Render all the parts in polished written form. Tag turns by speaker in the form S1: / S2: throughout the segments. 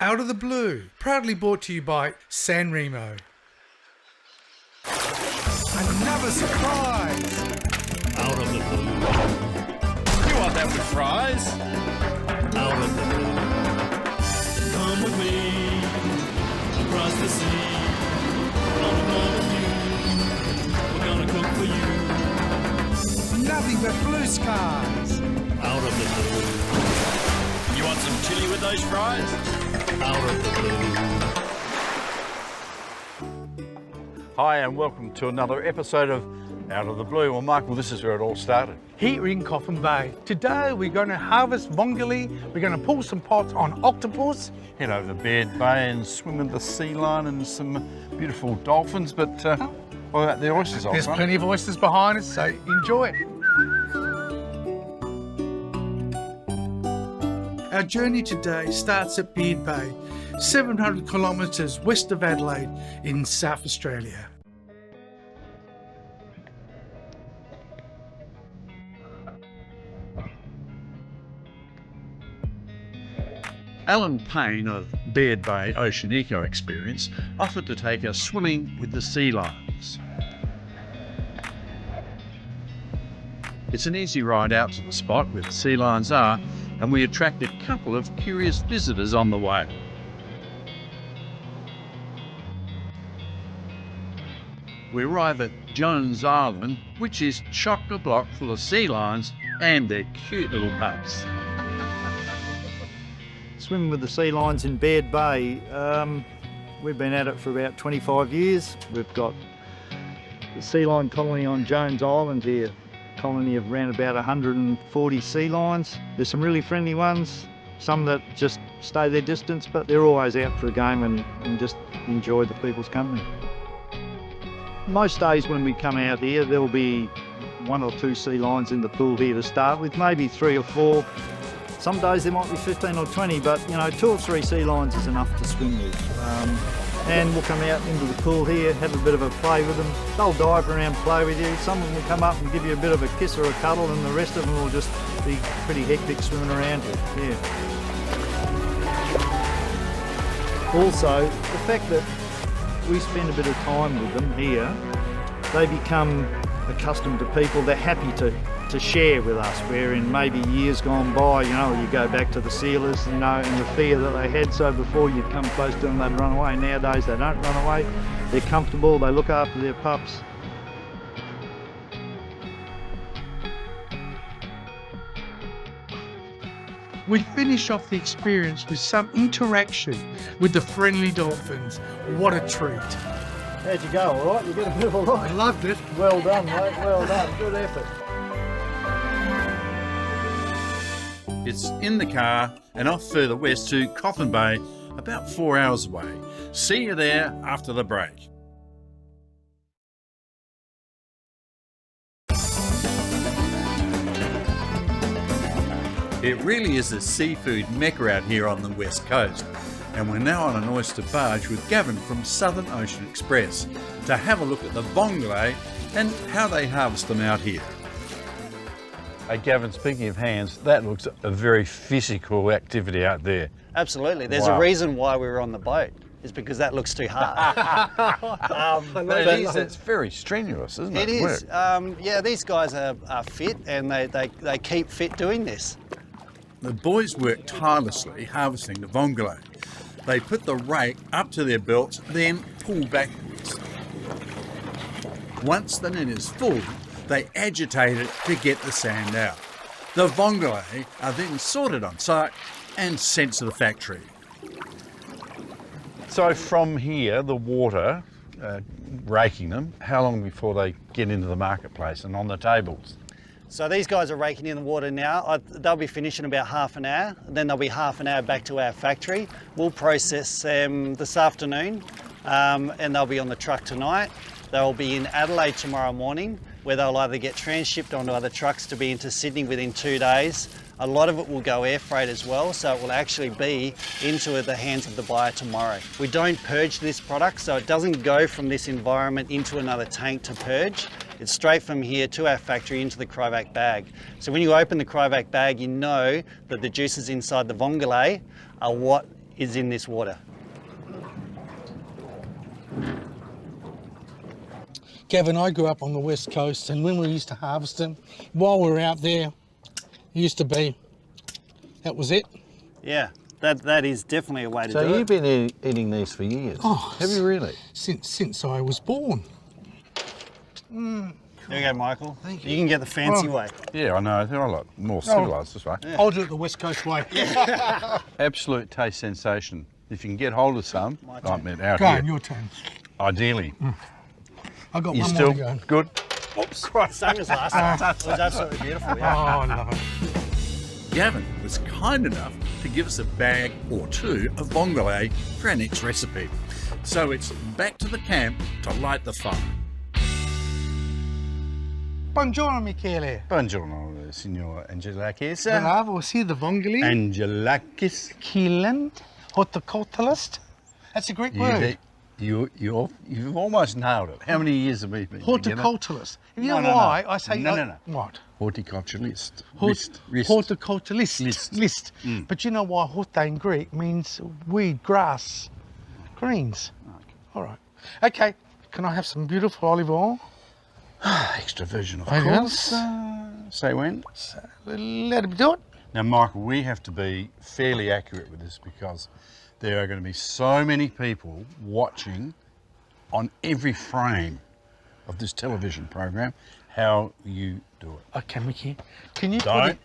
S1: Out of the Blue, proudly brought to you by San Remo. Another surprise!
S2: Out of the blue.
S3: You want that with fries?
S2: Out of the blue. Come with me across the sea. On a barbecue, we're gonna cook for you.
S1: Nothing but blue skies!
S2: Out of the blue.
S3: You want some chili with those fries?
S2: Out of the blue.
S4: Hi and welcome to another episode of Out of the Blue. Well, Michael, this is where it all started.
S1: Here in Coffin Bay. Today we're going to harvest vongole, we're going to pull some pots on octopus.
S4: Head over to Baird Bay and swim with the sea lion and some beautiful dolphins, but what about the oysters?
S1: There's plenty of oysters behind us, so enjoy it. Our journey today starts at Baird Bay, 700 kilometres west of Adelaide in South Australia.
S4: Alan Payne of Baird Bay Ocean Eco Experience offered to take us swimming with the sea lions. It's an easy ride out to the spot where the sea lions are, and we attract a couple of curious visitors on the way. We arrive at Jones Island, which is chock-a-block full of sea lions and their cute little pups.
S5: Swimming with the sea lions in Baird Bay, we've been at it for about 25 years. We've got the sea lion colony on Jones Island here, colony of around about 140 sea lions. There's some really friendly ones, some that just stay their distance, but they're always out for a game and just enjoy the people's company. Most days when we come out here, there'll be 1 or 2 sea lions in the pool here to start with, maybe 3 or 4. Some days there might be 15 or 20, but 2 or 3 sea lions is enough to swim with. And we'll come out into the pool here, have a bit of a play with them. They'll dive around, play with you. Some of them will come up and give you a bit of a kiss or a cuddle, and the rest of them will just be pretty hectic swimming around you. Yeah. Also, the fact that we spend a bit of time with them here, they become accustomed to people. They're happy to share with us, where in maybe years gone by, you go back to the sealers, and the fear that they had, so before you'd come close to them they'd run away. Nowadays they don't run away, they're comfortable, they look after their pups.
S1: We finish off the experience with some interaction with the friendly dolphins. What a treat.
S5: How'd you go, all right? You get a bit of a
S1: I
S5: lot.
S1: loved it.
S5: Well done, mate, well done, good effort.
S4: It's in the car and off further west to Coffin Bay, about 4 hours away. See you there after the break. It really is a seafood mecca out here on the west coast, and we're now on an oyster barge with Gavin from Southern Ocean Express to have a look at the vongole and how they harvest them out here. Hey Gavin, speaking of hands, that looks a very physical activity out there.
S6: Absolutely. There's
S4: Wow.
S6: a reason why we were on the boat. Is because that looks too hard.
S4: But it's very strenuous, isn't it?
S6: It is.
S4: Work.
S6: Yeah, these guys are fit, and they keep fit doing this.
S4: The boys work tirelessly harvesting the vongole. They put the rake up to their belts, then pull backwards. Once the net is full, they agitate it to get the sand out. The vongole are then sorted on site and sent to the factory. So from here, the water, raking them, how long before they get into the marketplace and on the tables?
S6: So these guys are raking in the water now. They'll be finished in about half an hour. Then they'll be half an hour back to our factory. We'll process them this afternoon, and they'll be on the truck tonight. They'll be in Adelaide tomorrow morning, where they'll either get transshipped onto other trucks to be into Sydney within 2 days. A lot of it will go air freight as well, so it will actually be into the hands of the buyer tomorrow. We don't purge this product, so it doesn't go from this environment into another tank to purge. It's straight from here to our factory into the cryovac bag. So when you open the cryovac bag, you know that the juices inside the vongole are what is in this water.
S1: Gavin, I grew up on the west coast, and when we used to harvest them, while we were out there, it used to be, that was it.
S6: Yeah, that is definitely a way to
S4: So
S6: do
S4: you've
S6: it.
S4: been eating these for years?
S1: Oh,
S4: Have you really?
S1: Since I was born.
S6: There you go, Michael. Thank you. You can get the fancy way.
S4: Yeah, I know. They're a lot more civilised this way.
S1: I'll do it the west coast way.
S4: Absolute taste sensation. If you can get hold of some, like me out
S1: Go on,
S4: here,
S1: your turn.
S4: ideally.
S1: I got
S4: You
S1: one
S4: still
S1: more to go.
S4: good?
S6: Oops, Christ, same as last time. It was absolutely beautiful,
S1: Oh,
S6: yeah.
S1: I love it.
S4: Gavin was kind enough to give us a bag or two of vongole for our next recipe. So it's back to the camp to light the fire.
S1: Buongiorno, Michele.
S4: Buongiorno, signor Angelakis.
S1: Bravo, see the vongole.
S4: Angelakis.
S1: Keelan, horticulturalist. That's a Greek word.
S4: You've almost nailed it. How many years have we been together?
S1: Horticulturalist. You know
S4: No.
S1: why I say
S4: No.
S1: what?
S4: Horticulturalist.
S1: Horticulturalist. List.
S4: Mm.
S1: But you know why horte in Greek means weed, grass, greens. All right. Okay. Can I have some beautiful olive oil?
S4: Extra virgin, of
S1: Yes.
S4: course. Say when.
S1: Let it do it.
S4: Now, Michael, we have to be fairly accurate with this because there are going to be so many people watching on every frame of this television program how you do it.
S1: Okay, Mickey. Can you put
S4: Don't
S1: it?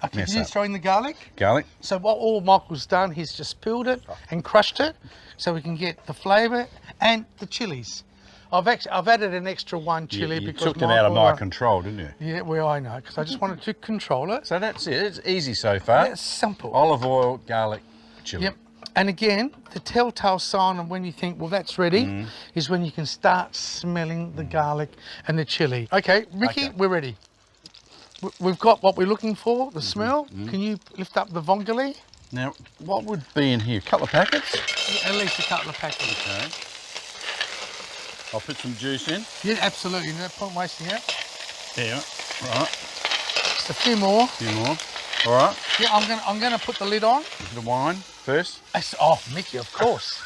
S1: Okay,
S4: mess
S1: can you
S4: up.
S1: throw in the garlic?
S4: Garlic.
S1: So what all Michael's done, he's just peeled it and crushed it, so we can get the flavour and the chilies. I've added an extra one chili
S4: you
S1: because
S4: took it out of
S1: Michael,
S4: my control, didn't you?
S1: Yeah, well I know, because I just wanted to control it.
S4: So that's it. It's easy so far.
S1: It's simple.
S4: Olive oil, garlic, chili.
S1: Yep. And again, the telltale sign of when you think, well, that's ready, is when you can start smelling the garlic and the chili. Okay, Ricky,
S4: Okay.
S1: we're ready. We've got what we're looking for, the smell. Can you lift up the vongole?
S4: Now, what would be in here? A couple of packets?
S1: At least a couple of packets.
S4: Okay. I'll put some juice in.
S1: Yeah, absolutely. No point wasting it.
S4: Yeah. Right.
S1: Just a few more.
S4: A few more. All right.
S1: Yeah, I'm gonna put the lid on.
S4: A bit of wine first.
S1: Oh, Mickey, of course.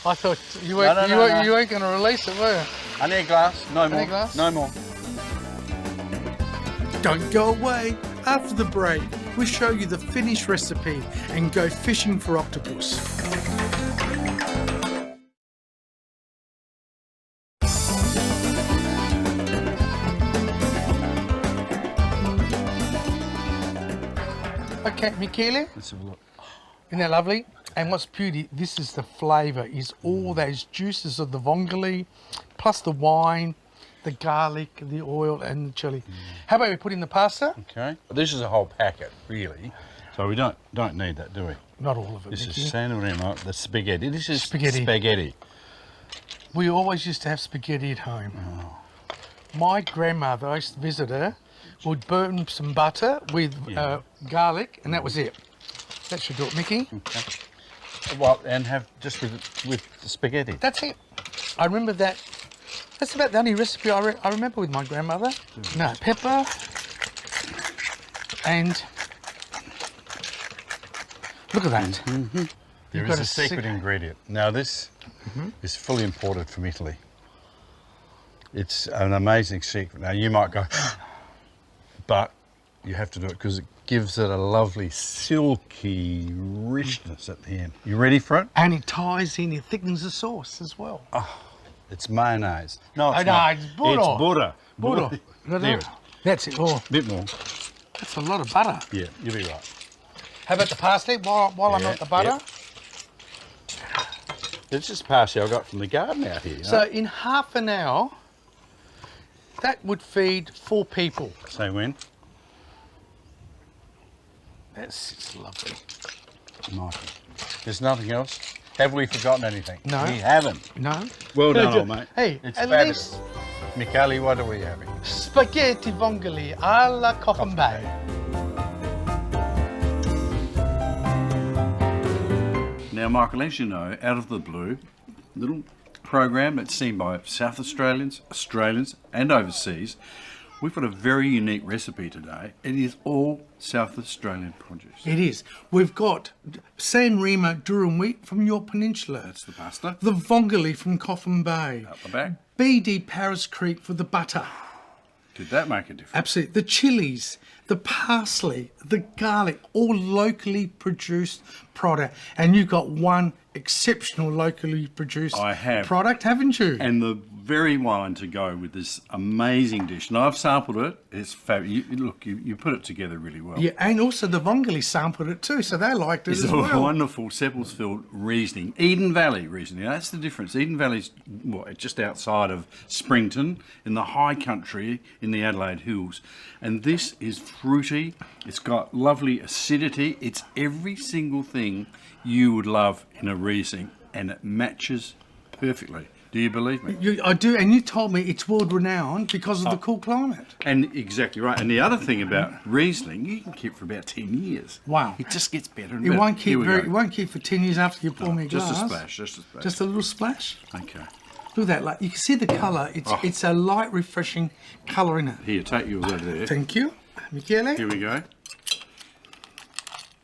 S1: I thought you
S4: No,
S1: weren't,
S4: no.
S1: you weren't gonna release it, were you?
S4: I need a glass. No more.
S1: glass?
S4: No more.
S1: Don't go away. After the break, we'll show you the finished recipe and go fishing for octopus. Okay, Michele,
S4: Let's have a look.
S1: isn't that lovely? And what's beauty, this is the flavour, is all those juices of the vongole, plus the wine, the garlic, the oil and the chili. How about we put in the pasta?
S4: Okay. This is a whole packet, really. So we don't need that, do we?
S1: Not all of it,
S4: This
S1: Mickey.
S4: is San Marino, the spaghetti. This is
S1: Spaghetti.
S4: spaghetti.
S1: We always used to have spaghetti at home. My grandmother, I used to visit her, would burn some butter with garlic, and that was it. That should do it, Mickey.
S4: Okay. Well, and have just with the spaghetti.
S1: That's it. I remember that. That's about the only recipe I remember with my grandmother. No, pepper and look at that.
S4: There
S1: got
S4: is
S1: a
S4: a secret ingredient. Now this is fully imported from Italy. It's an amazing secret. Now you might go, but you have to do it because it gives it a lovely silky richness at the end. You ready for it?
S1: And it ties in, it thickens the sauce as well.
S4: It's mayonnaise. No, it's
S1: No,
S4: not.
S1: it's butter.
S4: It's butter.
S1: Butter.
S4: There.
S1: That's it. Oh,
S4: Bit more.
S1: that's a lot of butter.
S4: Yeah, you'll be right.
S1: How about the parsley while I'm
S4: Yeah,
S1: at the butter?
S4: It's just parsley I got from the garden out here.
S1: So in half an hour, that would feed 4 people.
S4: Say when?
S1: That's lovely.
S4: Michael. There's nothing else. Have we forgotten anything?
S1: No.
S4: We haven't.
S1: No?
S4: Well done, old mate.
S1: Hey,
S4: It's
S1: at
S4: fabulous.
S1: least
S4: Michele, what are we having?
S1: spaghetti vongole alla Coffin Bay.
S4: Now, Michael, as you know, out of the blue, little program that's seen by South Australians, Australians and overseas, We've got a very unique recipe today. It is all South Australian produce.
S1: It is. We've got San Remo durum wheat from your peninsula.
S4: That's the pasta.
S1: The vongole from Coffin Bay.
S4: Out the back.
S1: BD Paris Creek for the butter.
S4: Did that make a difference?
S1: Absolutely. The chilies, the parsley, the garlic, all locally produced product. And you've got one exceptional locally produced product, haven't you?
S4: And the very wine to go with this amazing dish. And I've sampled it. It's fabulous. You put it together really well.
S1: Yeah, and also the vongole sampled it too, so they liked it as well.
S4: It's a wonderful Seppeltsfield Riesling. Eden Valley Riesling. That's the difference. Eden Valley's just outside of Springton in the high country in the Adelaide Hills. And this is fruity. It's got lovely acidity. It's every single thing you would love in a Riesling, and it matches perfectly. Do you believe me?
S1: I do, and you told me it's world renowned because of the cool climate.
S4: And exactly right. And the other thing about Riesling, you can keep for about 10 years.
S1: Wow.
S4: It just gets better and
S1: It
S4: better.
S1: It won't keep for 10 years after you pour me a glass.
S4: Just a splash, just a splash.
S1: Just a little splash.
S4: Okay.
S1: Look at that, like you can see the colour. It's a light, refreshing colour in it.
S4: Here, take yours over there.
S1: Thank you, Michele.
S4: Here we go.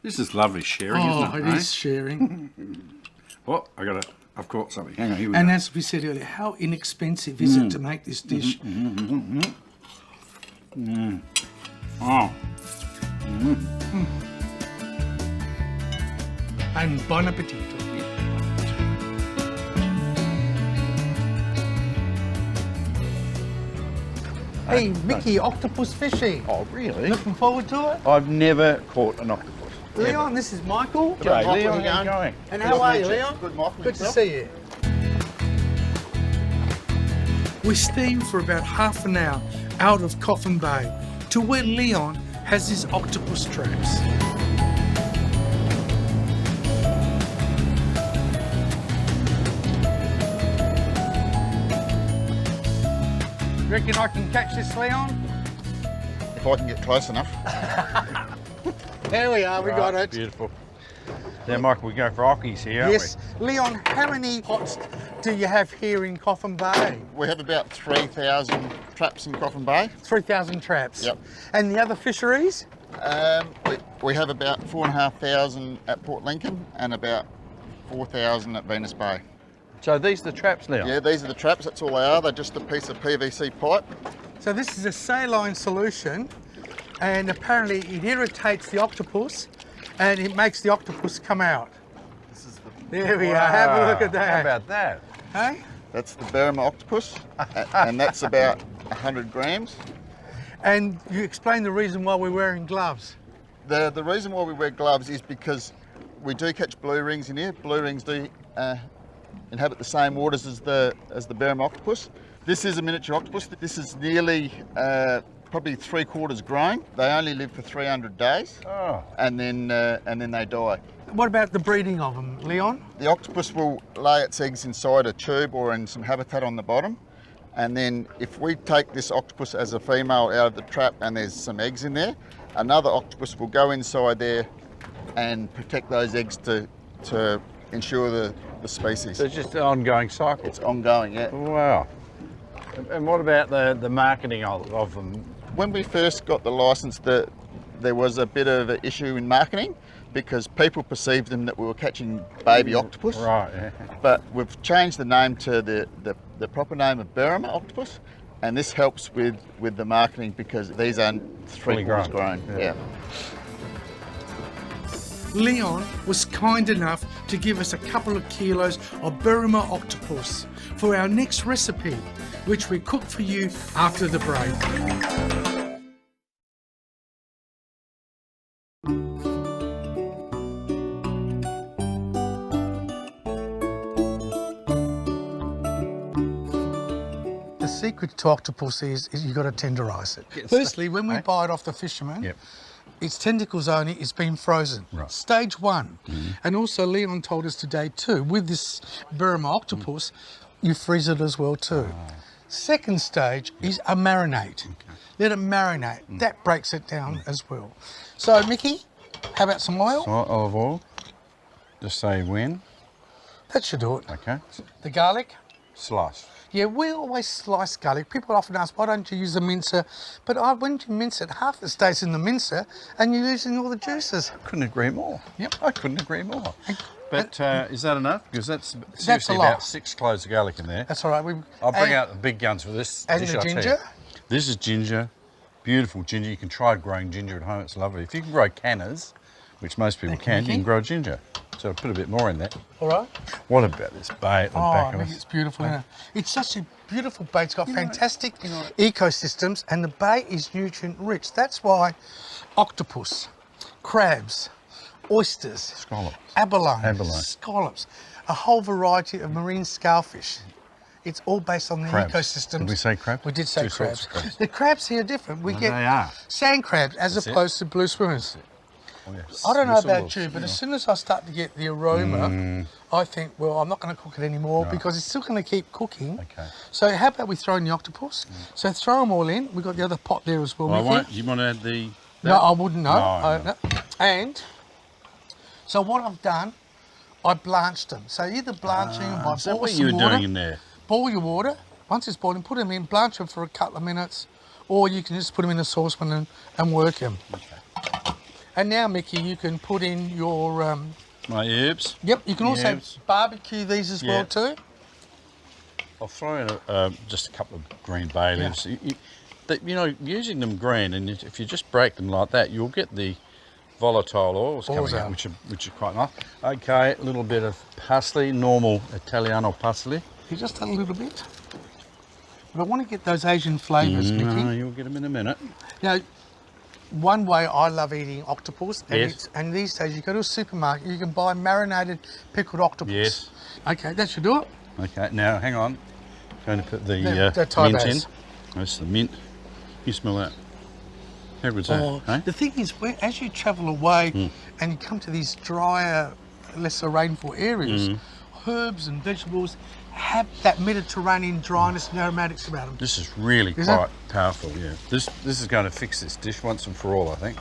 S4: This is lovely sharing, isn't it?
S1: It is sharing.
S4: Oh, I've caught something. Hang on, here we
S1: And
S4: go.
S1: as we said earlier, how inexpensive is it to make this dish?
S4: Oh,
S1: And bon appetito. Hey, Mickey, octopus fishing.
S7: Oh, really?
S1: Looking forward to it?
S7: I've never caught an octopus.
S1: Leon, this is Michael.
S7: G'day,
S5: Michael,
S7: Leon.
S5: how you
S7: How you going?
S1: And how are you, Leon?
S5: Good, Michael.
S1: Good to see you. We steamed for about half an hour out of Coffin Bay to where Leon has his octopus traps. Reckon I can catch this, Leon?
S5: If I can get close enough.
S1: There we are, we got it.
S7: Beautiful. Now, Michael, we go for ockies here, aren't
S1: Yes. Leon, how many pots do you have here in Coffin Bay?
S5: We have about 3,000 traps in Coffin Bay.
S1: 3,000 traps.
S5: Yep.
S1: And the other fisheries?
S5: We have about 4,500 at Port Lincoln and about 4,000 at Venus Bay.
S7: we? So these are the traps, Leon?
S5: Yeah, these are the traps, that's all they are. They're just a piece of PVC pipe.
S1: So this is a saline solution, and apparently it irritates the octopus and it makes the octopus come out. There we are, have a look at that.
S7: How about that?
S1: Hey?
S5: That's the Berrima octopus, and that's about 100 grams.
S1: And you explain the reason why we're wearing gloves.
S5: The reason why we wear gloves is because we do catch blue rings in here. Blue rings do inhabit the same waters as the Berrima octopus. This is a miniature octopus. This is nearly probably 3/4 grown. They only live for 300 days, and then they die.
S1: What about the breeding of them, Leon?
S5: The octopus will lay its eggs inside a tube or in some habitat on the bottom, and then if we take this octopus as a female out of the trap and there's some eggs in there, another octopus will go inside there and protect those eggs to ensure the species.
S7: So it's just an ongoing cycle?
S5: It's ongoing, yeah.
S7: Wow. And what about the marketing of them?
S5: When we first got the licence, there was a bit of an issue in marketing because people perceived them that we were catching baby octopus.
S7: Right, yeah.
S5: But we've changed the name to the proper name of Berrima octopus, and this helps with the marketing because these are
S7: Fully
S5: 3/4
S7: grown.
S5: grown. Yeah.
S1: Leon was kind enough to give us a couple of kilos of Berrima octopus for our next recipe, which we cook for you after the break. The secret to octopus is you've got to tenderise it. Firstly, when we buy it off the fisherman,
S7: Yep.
S1: its tentacles only, it's been frozen.
S7: Right.
S1: Stage one. And also Leon told us today too, with this Berrima octopus, you freeze it as well too. Second stage is a marinade. Let it marinate. That breaks it down as well. So Mickey, how about some oil?
S7: Olive oil. Just say when.
S1: That should do it.
S7: Okay.
S1: The garlic.
S4: Slice.
S1: Yeah, we always slice garlic. People often ask, why don't you use a mincer? But when you mince it, half the stays in the mincer and you're losing all the juices.
S4: Couldn't agree more.
S1: Yep.
S4: I couldn't agree more. But is that enough? Because that's
S1: a
S4: seriously
S1: lot.
S4: about 6 cloves of garlic in there.
S1: That's all right.
S4: I'll bring out the big guns for this
S1: and
S4: dish,
S1: the
S4: I'll tell you.
S1: ginger.
S4: This is ginger, beautiful ginger. You can try growing ginger at home, it's lovely. If you can grow cannas, which most people can, you can grow ginger. So I'll put a bit more in there.
S1: All right.
S4: What about this bay at the back of
S1: Mickey,
S4: us?
S1: it's beautiful, isn't it? It's such a beautiful bay. It's got fantastic ecosystems, and the bay is nutrient rich. That's why octopus, crabs, oysters,
S4: Scallops.
S1: abalone, scallops, a whole variety of marine scalefish. It's all based on the
S4: Crabs.
S1: ecosystems.
S4: Did we say crab?
S1: We did say
S4: Two
S1: crabs.
S4: sorts of crabs.
S1: The crabs here are different. We
S4: Well,
S1: get
S4: they are.
S1: sand crabs as
S4: That's it.
S1: opposed to blue swimmers.
S4: Oh, yes.
S1: I don't know
S4: Whistle
S1: about
S4: was,
S1: you, but
S4: know.
S1: as soon as I start to get the aroma, I think, well, I'm not going to cook it anymore because it's still going to keep cooking.
S4: Okay.
S1: So how about we throw in the octopus? So throw them all in. We've got the other pot there as well,
S4: Well,
S1: Mickey.
S4: you want to add the...
S1: No, I wouldn't know.
S4: No.
S1: And so what I've done, I blanched them. So either blanching by
S4: Is that
S1: boil
S4: what
S1: some
S4: you were
S1: water,
S4: doing in there?
S1: boil your water. Once it's boiling, put them in, blanch them for a couple of minutes, or you can just put them in a saucepan and work them.
S4: Okay.
S1: And now, Mickey, you can put in your...
S4: My herbs.
S1: Yep, you can also
S4: Herbs.
S1: barbecue these as well too.
S4: I'll throw in just a couple of green bay leaves. You know, using them green, and if you just break them like that, you'll get the volatile oils coming out, which are quite nice. Okay, a little bit of parsley, normal Italiano parsley.
S1: Just a little bit. But I want to get those Asian flavours,
S4: No,
S1: Mickey.
S4: you'll get them in a minute.
S1: Now, one way I love eating octopus, and,
S4: Yes.
S1: and these days you go to a supermarket, you can buy marinated pickled octopus.
S4: Yes.
S1: Okay, that should do it.
S4: Okay, now hang on. Going to put the
S1: Thai
S4: mint in.
S1: base.
S4: That's the mint. You smell that? How good's that? Eh?
S1: The thing is, as you travel away and you come to these drier, lesser rainful areas, herbs and vegetables have that Mediterranean dryness and aromatics about them.
S4: This is really
S1: Is
S4: quite powerful, yeah. This is going to fix this dish once and for all, I think.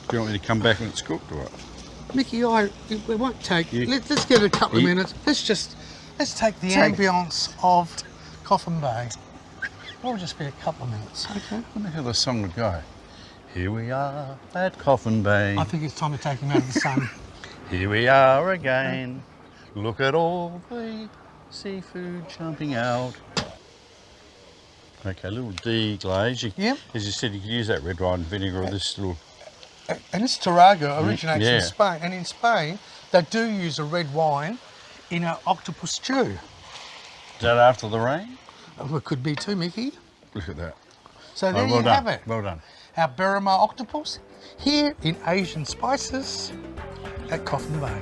S4: Do you want me to come back when it's cooked or what?
S1: Mickey, it won't take. Let's give it a couple of minutes. Let's take the ambience of Coffin Bay. It'll just be a couple of minutes. Okay.
S4: Where the hell the song would go? Here we are at Coffin Bay.
S1: I think it's time to take him out of the sun.
S4: Here we are again. Look at all the seafood jumping out. Okay, a little deglaze.
S1: Yep.
S4: As you said, you could use that red wine vinegar or this little...
S1: And this Tarago originates
S4: yeah.
S1: in Spain. And in Spain, they do use a red wine in an octopus stew.
S4: Is that after the rain?
S1: Oh, it could be too, Mickey.
S4: Look at that.
S1: So there
S4: well
S1: you
S4: done.
S1: have it.
S4: Well done.
S1: Our Berrima octopus here in Asian Spices at Coffin Bay.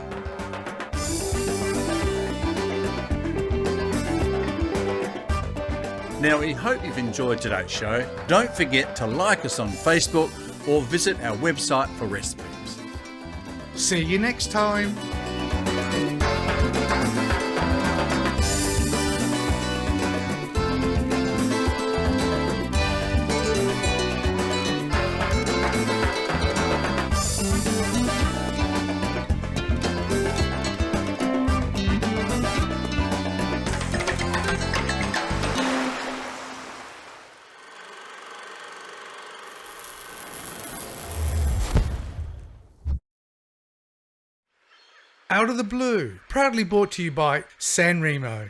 S4: Now, we hope you've enjoyed today's show. Don't forget to like us on Facebook or visit our website for recipes.
S1: See you next time. Out of the Blue, proudly brought to you by San Remo.